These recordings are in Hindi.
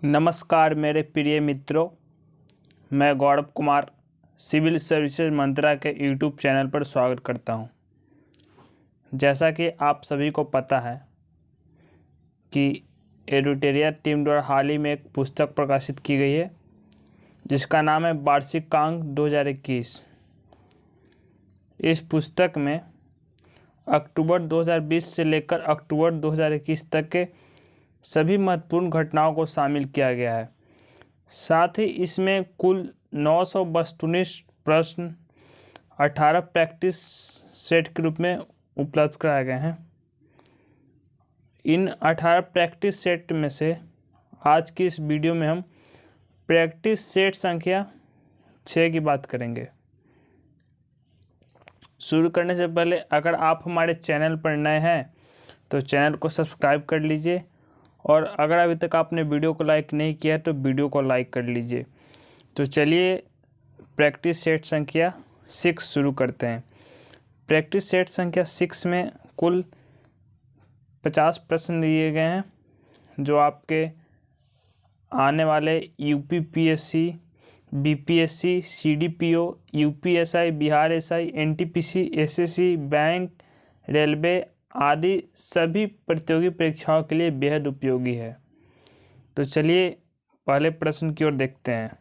नमस्कार मेरे प्रिय मित्रों, मैं गौरव कुमार सिविल सर्विसेज मंत्रा के यूट्यूब चैनल पर स्वागत करता हूं। जैसा कि आप सभी को पता है कि एडिटोरियल टीम द्वारा हाल ही में एक पुस्तक प्रकाशित की गई है जिसका नाम है वार्षिकांक 2021। इस पुस्तक में अक्टूबर 2020 से लेकर अक्टूबर 2021 तक के सभी महत्वपूर्ण घटनाओं को शामिल किया गया है। साथ ही इसमें कुल 900 वस्तुनिष्ठ प्रश्न 18 प्रैक्टिस सेट के रूप में उपलब्ध कराए गए हैं। इन 18 प्रैक्टिस सेट में से आज की इस वीडियो में हम प्रैक्टिस सेट संख्या 6 की बात करेंगे। शुरू करने से पहले अगर आप हमारे चैनल पर नए हैं तो चैनल को सब्सक्राइब कर लीजिए और अगर अभी तक आपने वीडियो को लाइक नहीं किया तो वीडियो को लाइक कर लीजिए। तो चलिए प्रैक्टिस सेट संख्या 6 शुरू करते हैं। प्रैक्टिस सेट संख्या 6 में कुल 50 प्रश्न दिए गए हैं जो आपके आने वाले UPPSC, BPSC, CDPO, UPSI, Bihar SI, NTPC, SSC, bank, railway आदि सभी प्रतियोगी परीक्षाओं के लिए बेहद उपयोगी है। तो चलिए पहले प्रश्न की ओर देखते हैं।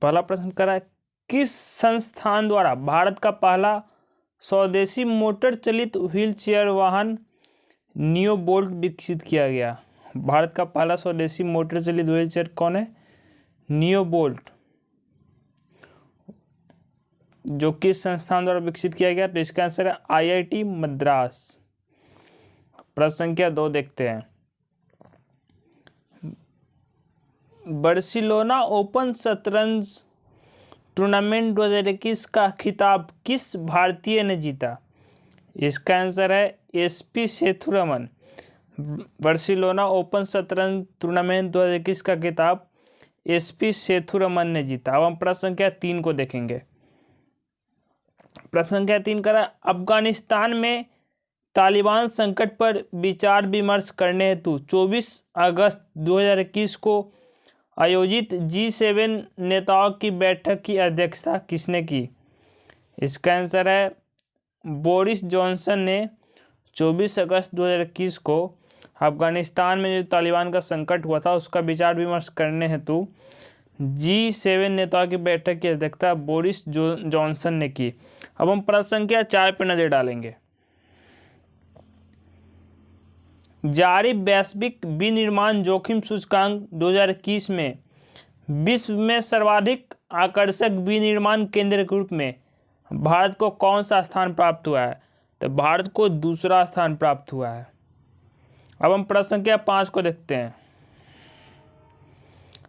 पहला प्रश्न करा है, किस संस्थान द्वारा भारत का पहला स्वदेशी मोटर चलित व्हीलचेयर वाहन नियोबोल्ट विकसित किया गया? भारत का पहला स्वदेशी मोटर चलित व्हीलचेयर कौन है? नियोबोल्ट। जो किस संस्थान द्वारा विकसित किया गया? तो इसका आंसर है आईआईटी मद्रास। प्रश्न संख्या 2 देखते हैं। बार्सिलोना ओपन शतरंज टूर्नामेंट 2021 का खिताब किस भारतीय ने जीता? इसका आंसर है एसपी सेथुरमन। बार्सिलोना ओपन शतरंज टूर्नामेंट 2021 का खिताब एसपी सेथुरमन ने जीता। अब हम प्रश्न संख्या 3 को देखेंगे। प्रश्न संख्या 3 करा, अफगानिस्तान में तालिबान संकट पर विचार विमर्श करने हेतु 24 अगस्त 2021 को आयोजित G7 नेताओं की बैठक की अध्यक्षता किसने की? इसका आंसर है बोरिस जॉनसन ने 24 अगस्त 2021 को अफगानिस्तान में जो तालिबान का संकट हुआ था उसका विचार विमर्श करने हेतु G7 नेताओं की बैठक की अध्यक्षता बोरिस जॉनसन ने की। अब हम प्रश्न संख्या 4 पर नजर डालेंगे। जारी वैश्विक विनिर्माण जोखिम सूचकांक 2021 में विश्व में सर्वाधिक आकर्षक विनिर्माण केंद्र के रूप में भारत को कौन सा स्थान प्राप्त हुआ है? तो भारत को दूसरा स्थान प्राप्त हुआ है। अब हम प्रश्न संख्या 5 को देखते हैं।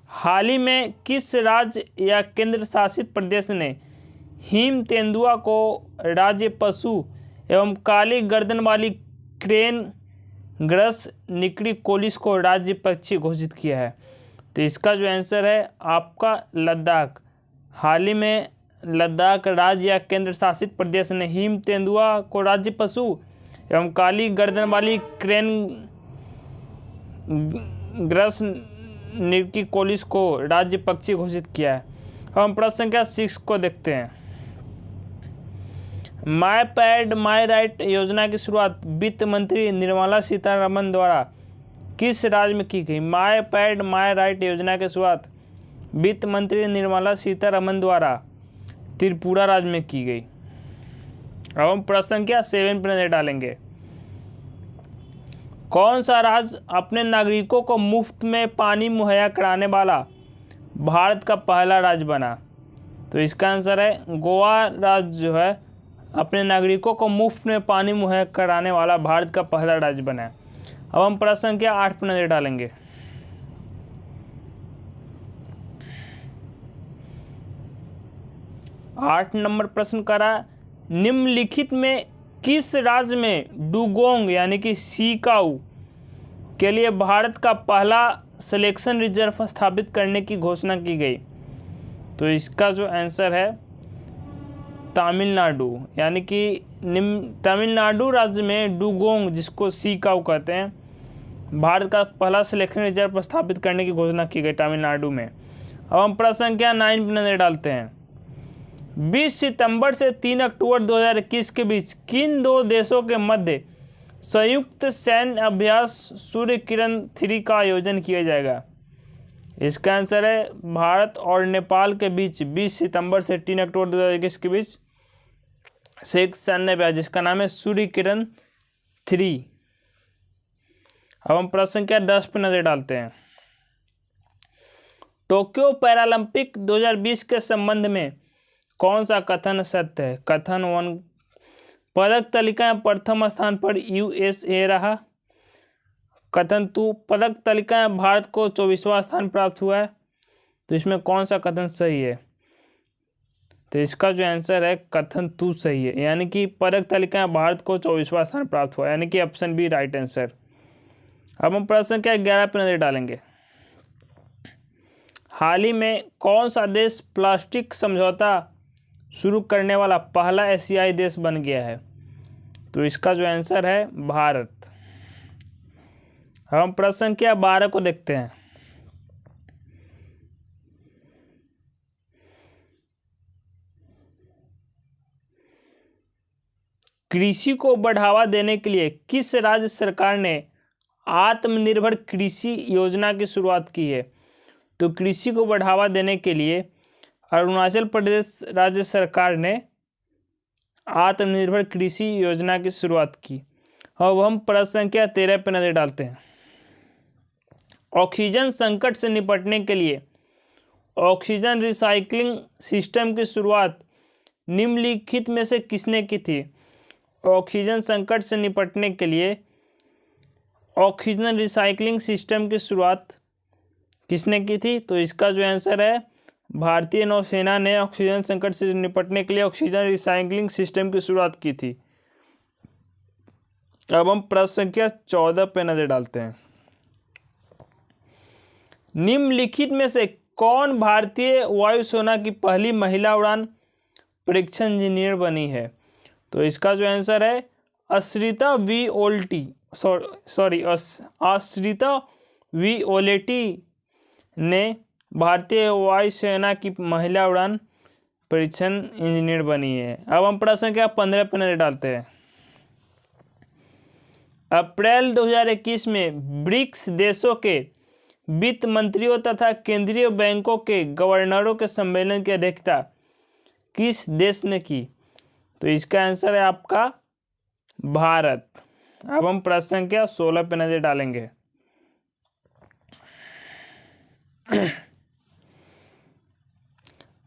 हाल ही में किस राज्य या केंद्र शासित प्रदेश ने हिम तेंदुआ को राज्य पशु एवं काली गर्दन वाली क्रेन ग्रस निक्रीकोलिस को राज्य पक्षी घोषित किया है? तो इसका जो आंसर है आपका लद्दाख। हाल ही में लद्दाख राज्य या केंद्र शासित प्रदेश ने हिम तेंदुआ को राज्य पशु एवं काली गर्दन वाली क्रेन ग्रस निक्रीकोलिस को राज्य पक्षी घोषित किया है। हम प्रश्न संख्या 6 को देखते हैं। माई पैड माई राइट योजना की शुरुआत वित्त मंत्री निर्मला सीतारमण द्वारा किस राज्य में की गई? माई पैड माई राइट योजना की शुरुआत वित्त मंत्री निर्मला सीतारमण द्वारा त्रिपुरा राज्य में की गई। अब हम प्रश्न संख्या 7 पर नजर डालेंगे। कौन सा राज्य अपने नागरिकों को मुफ्त में पानी मुहैया कराने वाला भारत का पहला राज्य बना? तो इसका आंसर है गोवा राज्य जो है अपने नागरिकों को मुफ्त में पानी मुहैया कराने वाला भारत का पहला राज्य बना है। अब हम प्रश्न संख्या 8 पर नजर डालेंगे। आठ नंबर प्रश्न करा, निम्नलिखित में किस राज्य में डुगोंग यानी कि सिकाऊ के लिए भारत का पहला सिलेक्शन रिजर्व स्थापित करने की घोषणा की गई? तो इसका जो आंसर है तमिलनाडु, यानी कि तमिलनाडु राज्य में डुगोंग, जिसको सीकाऊ कहते हैं, भारत का पहला सिलेक्शन रिजर्व स्थापित करने की घोषणा की गई तमिलनाडु में। अब हम प्रश्न संख्या 9 पर नजर डालते हैं। 20 सितंबर से 3 अक्टूबर 2021 के बीच किन दो देशों के मध्य संयुक्त सैन्य अभ्यास सूर्य किरण 3 का आयोजन किया जाएगा? इसका आंसर है भारत और नेपाल के बीच 20 सितंबर से 3 अक्टूबर 2021 के बीच से एक सैन्य अभ्यास जिसका नाम है सूर्य किरण 3। अब हम प्रश्न संख्या 10 पर नजर डालते हैं। टोक्यो पैरालंपिक 2020 के संबंध में कौन सा कथन सत्य है? कथन 1, पदक तालिका में प्रथम स्थान पर यूएसए रहा। कथन 2, पदक तालिका में भारत को 24वां स्थान प्राप्त हुआ है। तो इसमें कौन सा कथन सही है? तो इसका जो आंसर है कथन 2 सही है, यानी कि पदक तालिका में भारत को 24वां स्थान प्राप्त हुआ, यानी कि ऑप्शन बी राइट आंसर। अब हम प्रश्न संख्या 11 पर नजर डालेंगे। हाल ही में कौन सा देश प्लास्टिक समझौता शुरू करने वाला पहला एशियाई देश बन गया है? तो इसका जो आंसर है भारत। हम प्रश्न संख्या 12 को देखते हैं। कृषि को बढ़ावा देने के लिए किस राज्य सरकार ने आत्मनिर्भर कृषि योजना की शुरुआत की है? तो कृषि को बढ़ावा देने के लिए अरुणाचल प्रदेश राज्य सरकार ने आत्मनिर्भर कृषि योजना की शुरुआत की। अब हम प्रश्न संख्या 13 पर नजर डालते हैं। ऑक्सीजन संकट से निपटने के लिए ऑक्सीजन रिसाइक्लिंग सिस्टम की शुरुआत निम्नलिखित में से किसने की थी? ऑक्सीजन संकट से निपटने के लिए ऑक्सीजन रिसाइक्लिंग सिस्टम की शुरुआत किसने की थी? तो इसका जो आंसर है भारतीय नौसेना ने ऑक्सीजन संकट से निपटने के लिए ऑक्सीजन रिसाइक्लिंग सिस्टम की शुरुआत की थी। अब हम प्रश्न संख्या 14 पे नजर डालते हैं। निम्नलिखित में से कौन भारतीय वायुसेना की पहली महिला उड़ान परीक्षण इंजीनियर बनी है? तो इसका जो आंसर है आश्रिता विओलेटी ने भारतीय वायुसेना की महिला उड़ान परीक्षण इंजीनियर बनी है। अब हम प्रश्न संख्या 15 पर नजर डालते हैं। अप्रैल 2021 में ब्रिक्स देशों के वित्त मंत्रियों तथा केंद्रीय बैंकों के गवर्नरों के सम्मेलन की अध्यक्षता किस देश ने की? तो इसका आंसर है आपका भारत। अब हम प्रश्न संख्या 16 पे नजर डालेंगे।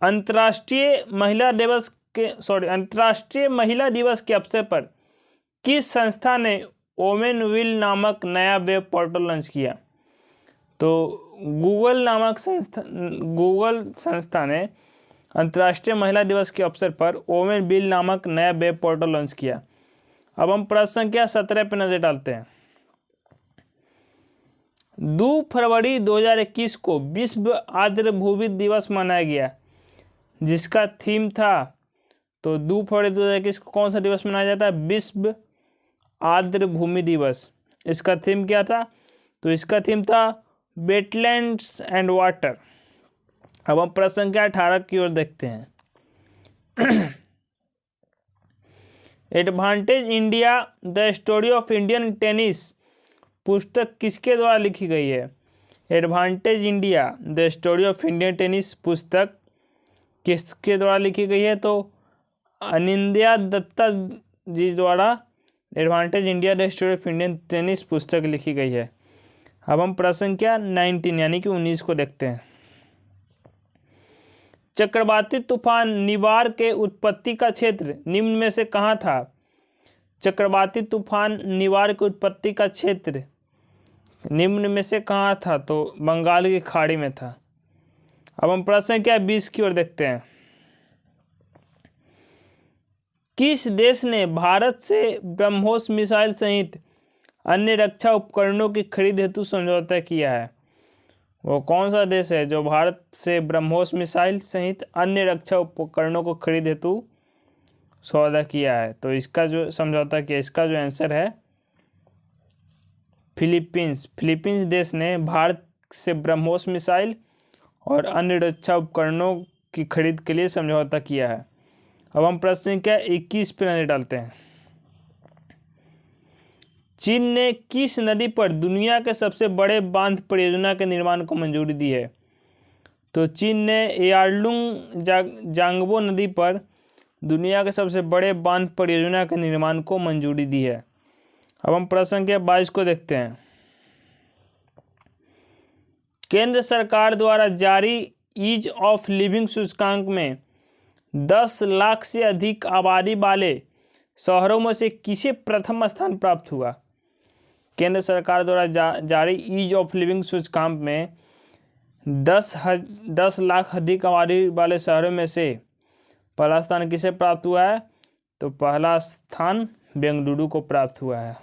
अंतर्राष्ट्रीय महिला दिवस के अवसर पर किस संस्था ने वोमेन विल नामक नया वेब पोर्टल लॉन्च किया? तो गूगल संस्था ने अंतर्राष्ट्रीय महिला दिवस के अवसर पर वोमेन बिल नामक नया वेब पोर्टल लॉन्च किया। अब हम प्रश्न संख्या 17 पर नजर डालते हैं। 2 फरवरी 2021 को विश्व आर्द्रभूमि दिवस मनाया गया, जिसका थीम था। तो 2 फरवरी 2021 को कौन सा दिवस मनाया जाता है? विश्व आर्द्रभूमि दिवस। इसका थीम क्या था? तो इसका थीम था वेटलैंड्स एंड वाटर। अब हम प्रश्न संख्या 18 की ओर देखते हैं। Advantage India the story of Indian tennis पुस्तक किसके द्वारा लिखी गई है? Advantage India the story of Indian tennis पुस्तक किसके द्वारा लिखी गई है? तो अनिंद्या दत्ता जी द्वारा advantage India the story of Indian tennis पुस्तक लिखी गई है। अब हम प्रश्न संख्या 19 यानी कि 19 को देखते हैं। चक्रवाती तूफान निवार के उत्पत्ति का क्षेत्र निम्न में से कहाँ था? चक्रवाती तूफान निवार के उत्पत्ति का क्षेत्र निम्न में से कहाँ था? तो बंगाल की खाड़ी में था। अब हम प्रश्न संख्या 20 की ओर देखते हैं। किस देश ने भारत से ब्रह्मोस मिसाइल सहित अन्य रक्षा उपकरणों की खरीद हेतु समझौता किया है? वो कौन सा देश है जो भारत से ब्रह्मोस मिसाइल सहित अन्य रक्षा उपकरणों को खरीद हेतु सौदा किया है? तो इसका जो समझौता किया, इसका जो आंसर है फिलीपींस। फिलीपींस देश ने भारत से ब्रह्मोस मिसाइल और अन्य रक्षा उपकरणों की खरीद के लिए समझौता किया है। अब हम प्रश्न संख्या 21 पर नजर डालते हैं। चीन ने किस नदी पर दुनिया के सबसे बड़े बांध परियोजना के निर्माण को मंजूरी दी है? तो चीन ने यार्लुंग जांगबो नदी पर दुनिया के सबसे बड़े बांध परियोजना के निर्माण को मंजूरी दी है। अब हम प्रश्न संख्या 22 को देखते हैं। केंद्र सरकार द्वारा जारी ईज ऑफ लिविंग सूचकांक में 10 लाख से अधिक आबादी वाले शहरों में से किसे प्रथम स्थान प्राप्त हुआ? केंद्र सरकार द्वारा जारी ईज ऑफ लिविंग सूचकांक में 10 लाख अधिक आबादी वाले शहरों में से पहला स्थान किसे प्राप्त हुआ है? तो पहला स्थान बेंगलुरु को प्राप्त हुआ है।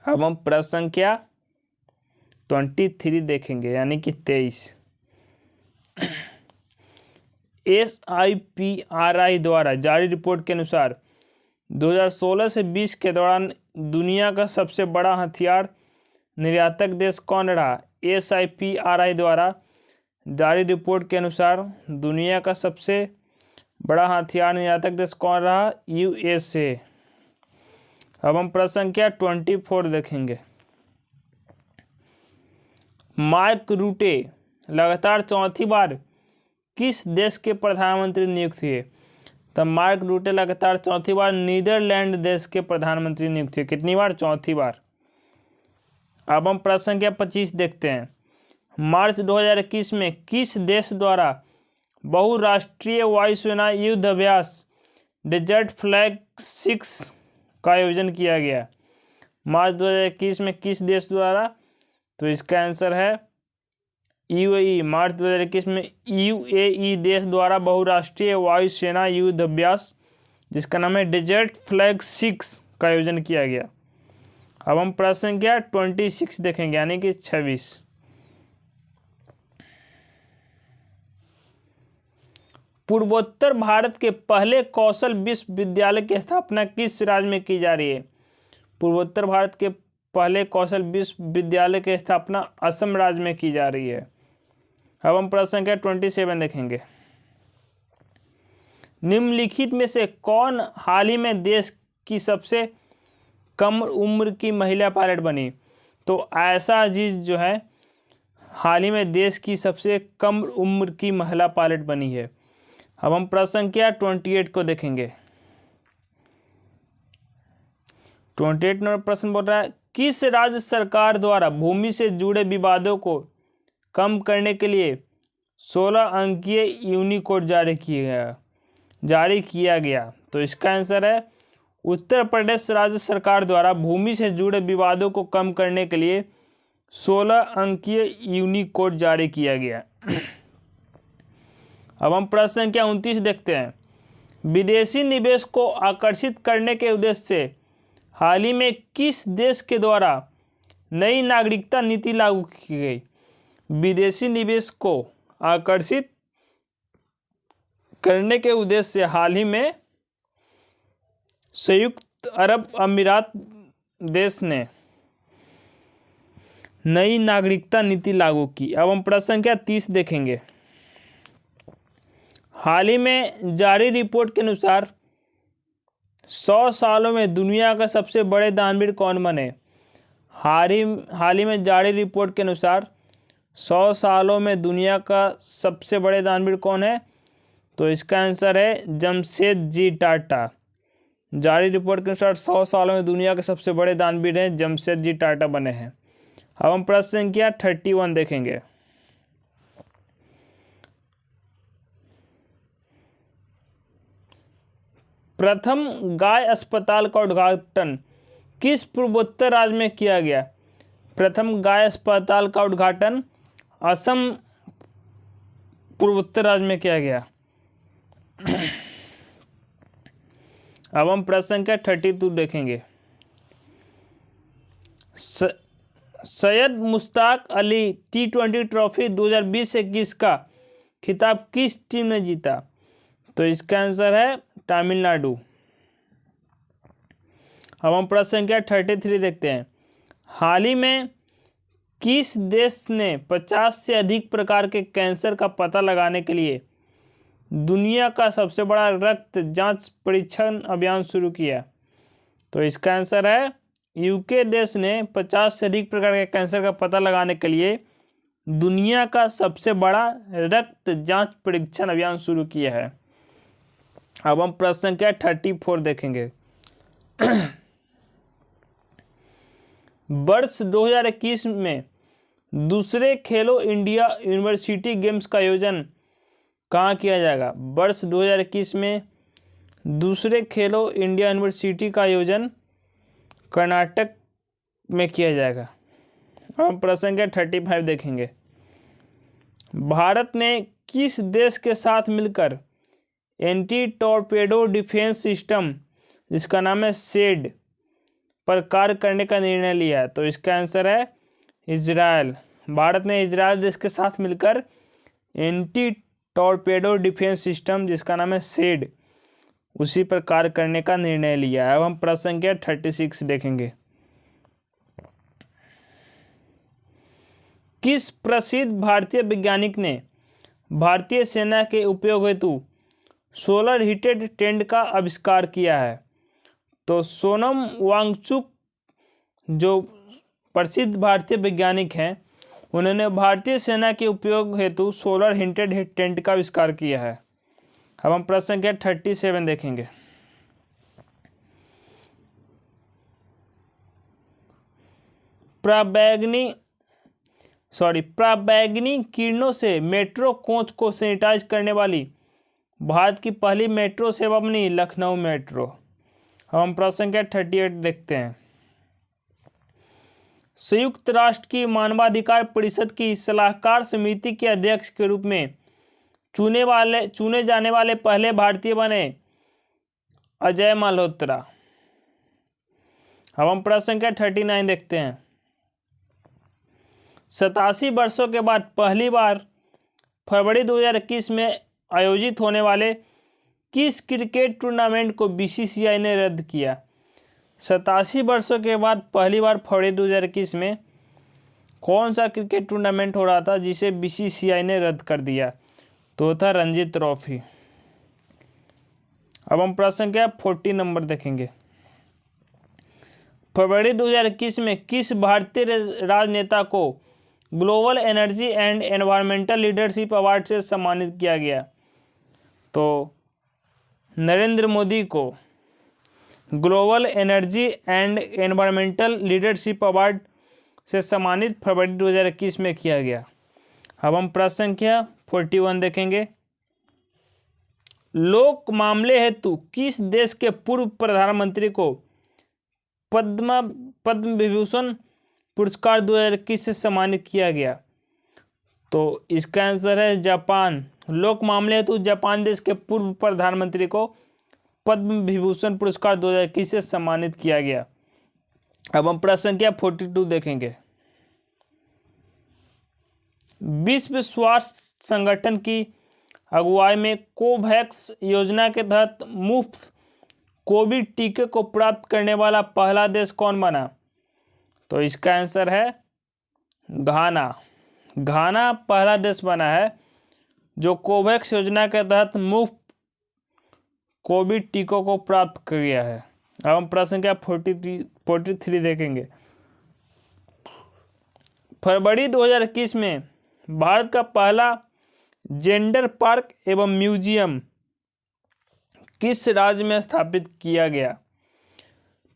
अब हम प्रश्न संख्या 23 देखेंगे, यानी कि 23। SIPRI द्वारा जारी रिपोर्ट के अनुसार 2016 से 20 के दौरान दुनिया का सबसे बड़ा हथियार निर्यातक देश कौन रहा? SIPRI द्वारा जारी रिपोर्ट के अनुसार दुनिया का सबसे बड़ा हथियार निर्यातक देश कौन रहा? USA। अब हम प्रश्न संख्या 24 देखेंगे। मार्क रूटे लगातार चौथी बार किस देश के प्रधानमंत्री नियुक्त हुए? तब मार्क रूटे लगातार चौथी बार नीदरलैंड देश के प्रधानमंत्री नियुक्त हुए। कितनी बार? चौथी बार। अब हम प्रश्न संख्या 25 देखते हैं। मार्च 2021 में किस देश द्वारा बहुराष्ट्रीय वायुसेना युद्ध अभ्यास डेजर्ट फ्लैग 6 का आयोजन किया गया? मार्च 2021 में किस देश द्वारा? तो इसका आंसर है UAE। मार्च 2021 में UAE देश द्वारा बहुराष्ट्रीय वायुसेना युद्ध अभ्यास जिसका नाम है डेजर्ट फ्लैग 6 का आयोजन किया गया। अब हम प्रश्न संख्या 26 देखेंगे, यानी कि 26। पूर्वोत्तर भारत के पहले कौशल विश्वविद्यालय की स्थापना किस राज्य में की जा रही है? पूर्वोत्तर भारत के पहले कौशल विश्वविद्यालय की स्थापना असम राज्य में की जा रही है। अब हम प्रश्न संख्या 27 देखेंगे। निम्नलिखित में से कौन हाल ही में देश की सबसे कम उम्र की महिला पायलट बनी? तो आयशा अजीज जो है हाल ही में देश की सबसे कम उम्र की महिला पायलट बनी है। अब हम प्रश्न संख्या 28 को देखेंगे। 28 नंबर प्रश्न बोल रहा है, किस राज्य सरकार द्वारा भूमि से जुड़े विवादों को कम करने के लिए 16 अंकीय यूनिकोड जारी किया गया? तो इसका आंसर है उत्तर प्रदेश राज्य सरकार द्वारा भूमि से जुड़े विवादों को कम करने के लिए 16 अंकीय यूनिकोड जारी किया गया। अब हम प्रश्न संख्या 29 देखते हैं। विदेशी निवेश को आकर्षित करने के उद्देश्य से हाल ही में किस देश के द्वारा नई नागरिकता नीति लागू की गई? विदेशी निवेश को आकर्षित करने के उद्देश्य से हाल ही में संयुक्त अरब अमीरात देश ने नई नागरिकता नीति लागू की। अब हम प्रश्न संख्या 30 देखेंगे। हाल ही में जारी रिपोर्ट के अनुसार 100 सालों में दुनिया का सबसे बड़े दानवीर कौन बने? हाल ही में जारी रिपोर्ट के अनुसार 100 सालों में दुनिया का सबसे बड़े दानवीर कौन है? तो इसका आंसर है जमशेदजी टाटा। जारी रिपोर्ट के अनुसार 100 सालों में दुनिया के सबसे बड़े दानवीर हैं जमशेदजी टाटा बने हैं। अब हम प्रश्न संख्या 31 देखेंगे। प्रथम गाय अस्पताल का उद्घाटन किस पूर्वोत्तर राज्य में किया गया? प्रथम गाय अस्पताल का उद्घाटन असम पूर्वोत्तर राज्य में किया गया। अब हम प्रश्न संख्या 32 देखेंगे। सैयद मुश्ताक अली T20 ट्रॉफी 2020-21 का खिताब किस टीम ने जीता? तो इसका आंसर है तमिलनाडु। अब हम प्रश्न संख्या 33 देखते हैं। हाल ही में किस देश ने 50 से अधिक प्रकार के कैंसर का पता लगाने के लिए दुनिया का सबसे बड़ा रक्त जांच परीक्षण अभियान शुरू किया? तो इसका आंसर है यूके देश ने 50 से अधिक प्रकार के कैंसर का पता लगाने के लिए दुनिया का सबसे बड़ा रक्त जांच परीक्षण अभियान शुरू किया है। अब हम प्रश्न संख्या 34 देखेंगे। वर्ष 2021 में दूसरे खेलो इंडिया यूनिवर्सिटी गेम्स का आयोजन कहाँ किया जाएगा? वर्ष 2021 में दूसरे खेलो इंडिया यूनिवर्सिटी का आयोजन कर्नाटक में किया जाएगा। हम प्रश्न संख्या 35 देखेंगे। भारत ने किस देश के साथ मिलकर एंटी टॉर्पेडो डिफेंस सिस्टम, जिसका नाम है शेड, पर कार्य करने का निर्णय लिया है? तो इसका आंसर है इजराइल। भारत ने इजराइल देश के साथ मिलकर एंटी टॉर्पेडो डिफेंस सिस्टम, जिसका नाम है शेड, उसी पर कार्य करने का निर्णय लिया है। अब हम प्रश्न संख्या 36 देखेंगे। किस प्रसिद्ध भारतीय वैज्ञानिक ने भारतीय सेना के उपयोग हेतु सोलर हीटेड टेंट का आविष्कार किया है? तो सोनम वांगचुक जो प्रसिद्ध भारतीय वैज्ञानिक हैं, उन्होंने भारतीय सेना के उपयोग हेतु सोलर हीटेड टेंट का आविष्कार किया है। अब हम प्रश्न संख्या 37 देखेंगे। पराबैंगनी किरणों से मेट्रो कोच को सैनिटाइज करने वाली भारत की पहली मेट्रो सेवा बनी लखनऊ मेट्रो। अब हम प्रश्न संख्या 38 देखते हैं। संयुक्त राष्ट्र की मानवाधिकार परिषद की सलाहकार समिति के अध्यक्ष के रूप में चुने जाने वाले पहले भारतीय बने अजय मल्होत्रा। अब हम प्रश्न संख्या 39 देखते हैं। 87 वर्षों के बाद पहली बार फरवरी 2021 में आयोजित होने वाले किस क्रिकेट टूर्नामेंट को बीसीसीआई ने रद्द किया? 87 वर्षों के बाद पहली बार फरवरी 2021 में कौन सा क्रिकेट टूर्नामेंट हो रहा था जिसे बीसीसीआई ने रद्द कर दिया? तो था रणजी ट्रॉफी। अब हम प्रश्न संख्या 40 नंबर देखेंगे। फरवरी 2021 में किस भारतीय राजनेता को global energy and environmental leadership award से सम्मानित किया गया? तो नरेंद्र मोदी को global energy and environmental leadership award से सम्मानित फरवरी 2021 में किया गया। अब हम प्रश्न संख्या 41 देखेंगे। लोक मामले हेतु किस देश के पूर्व प्रधानमंत्री को पद्म विभूषण पुरस्कार 2021 से सम्मानित किया गया? तो इसका आंसर है जापान। लोक मामले हेतु जापान देश के पूर्व प्रधानमंत्री को पद्म विभूषण पुरस्कार 2021 से सम्मानित किया गया। अब हम प्रश्न संख्या 42 देखेंगे। विश्व स्वास्थ्य संगठन की अगुवाई में कोवैक्स योजना के तहत मुफ्त कोविड टीके को प्राप्त करने वाला पहला देश कौन बना? तो इसका आंसर है घाना। घाना पहला देश बना है जो कोवैक्स योजना के तहत मुफ्त कोविड टीकों को प्राप्त कर गया है। अब हम प्रश्न संख्या 43 देखेंगे। फरवरी 2021 में भारत का पहला जेंडर पार्क एवं म्यूजियम किस राज्य में स्थापित किया गया?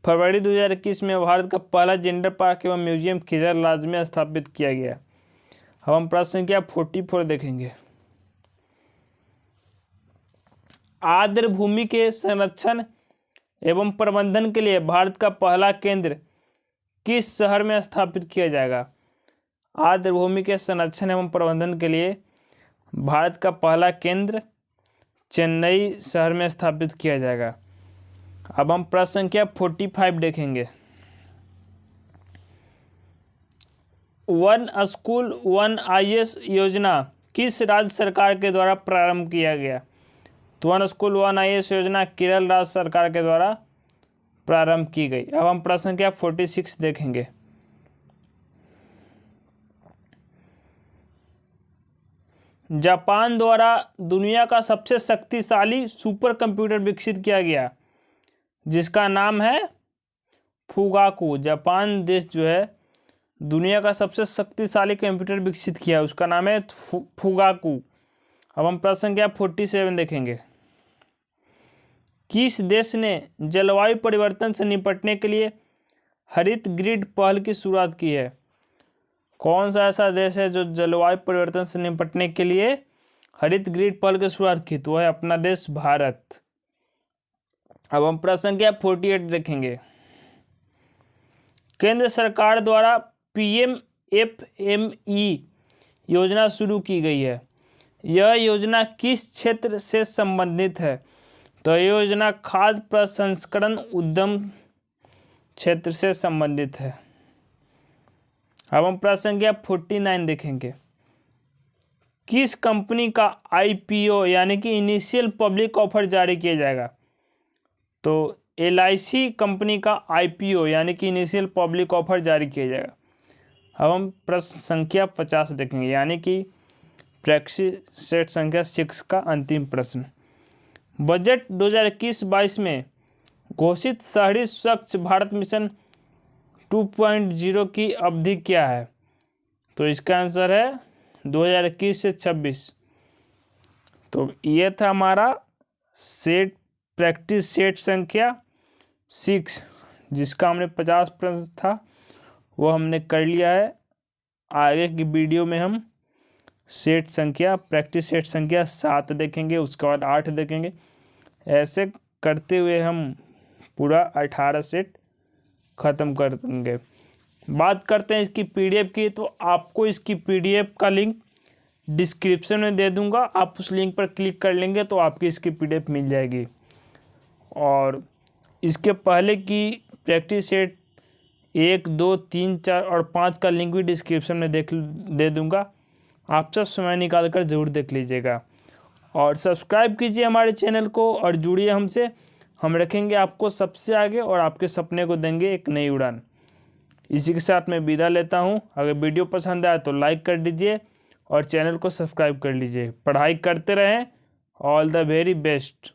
फरवरी 2021 में भारत का पहला जेंडर पार्क एवं म्यूजियम केरल राज्य में स्थापित किया गया। अब हम प्रश्न संख्या 44 देखेंगे। आर्द्र भूमि के संरक्षण एवं प्रबंधन के लिए भारत का पहला केंद्र किस शहर में स्थापित किया जाएगा? आर्द्र भूमि के संरक्षण एवं प्रबंधन के लिए भारत का पहला केंद्र चेन्नई शहर में स्थापित किया जाएगा। अब हम प्रश्न संख्या 45 देखेंगे। वन स्कूल वन आईएएस योजना किस राज्य सरकार के द्वारा प्रारंभ किया गया? तो वन स्कूल वन आईएएस योजना केरल राज्य सरकार के द्वारा प्रारंभ की गई। अब हम प्रश्न संख्या 46 देखेंगे। जापान द्वारा दुनिया का सबसे शक्तिशाली सुपर कंप्यूटर विकसित किया गया, जिसका नाम है फुगाकू। जापान देश जो है दुनिया का सबसे शक्तिशाली कंप्यूटर विकसित किया, उसका नाम है फुगाकू। अब हम प्रश्न संख्या 47 देखेंगे। किस देश ने जलवायु परिवर्तन से निपटने के लिए हरित ग्रिड पहल की शुरुआत की है? कौन सा ऐसा देश है जो जलवायु परिवर्तन से निपटने के लिए हरित ग्रिड पहल की शुरुआत की? तो है अपना देश भारत। अब हम प्रश्न संख्या 48 देखेंगे। केंद्र सरकार द्वारा PMFME योजना शुरू की गई है। यह योजना किस क्षेत्र से संबंधित है? तो यह योजना खाद्य प्रसंस्करण उद्यम क्षेत्र से संबंधित है। अब हम प्रश्न संख्या 49 देखेंगे। किस कंपनी का IPO यानी कि इनिशियल पब्लिक ऑफर जारी किया जाएगा? तो LIC कंपनी का IPO यानी कि इनिशियल पब्लिक ऑफर जारी किया जाएगा। अब हम प्रश्न संख्या 50 देखेंगे, यानी कि प्रैक्टिस सेट संख्या 6 का अंतिम प्रश्न। बजट 2021-22 में घोषित शहरी स्वच्छ भारत मिशन 2.0 की अवधि क्या है? तो इसका आंसर है 2021 से 26। तो ये था हमारा प्रैक्टिस सेट संख्या 6, जिसका हमने 50 प्रश्न था वो हमने कर लिया है। आगे की वीडियो में हम प्रैक्टिस सेट संख्या 7 देखेंगे, उसके बाद 8 देखेंगे। ऐसे करते हुए हम पूरा 18 सेट ख़त्म कर देंगे। बात करते हैं इसकी PDF की, तो आपको इसकी PDF का लिंक डिस्क्रिप्शन में दे दूंगा। आप उस लिंक पर क्लिक कर लेंगे तो आपकी इसकी PDF मिल जाएगी। और इसके पहले की प्रैक्टिस सेट 1, 2, 3, 4 और 5 का लिंक भी डिस्क्रिप्शन में दे दूंगा। आप सब समय निकाल कर ज़रूर देख लीजिएगा और सब्सक्राइब कीजिए हमारे चैनल को और जुड़िए हमसे। हम रखेंगे आपको सबसे आगे और आपके सपने को देंगे एक नई उड़ान। इसी के साथ मैं विदा लेता हूं। अगर वीडियो पसंद आए तो लाइक कर दीजिए और चैनल को सब्सक्राइब कर लीजिए। पढ़ाई करते रहें। All the very best.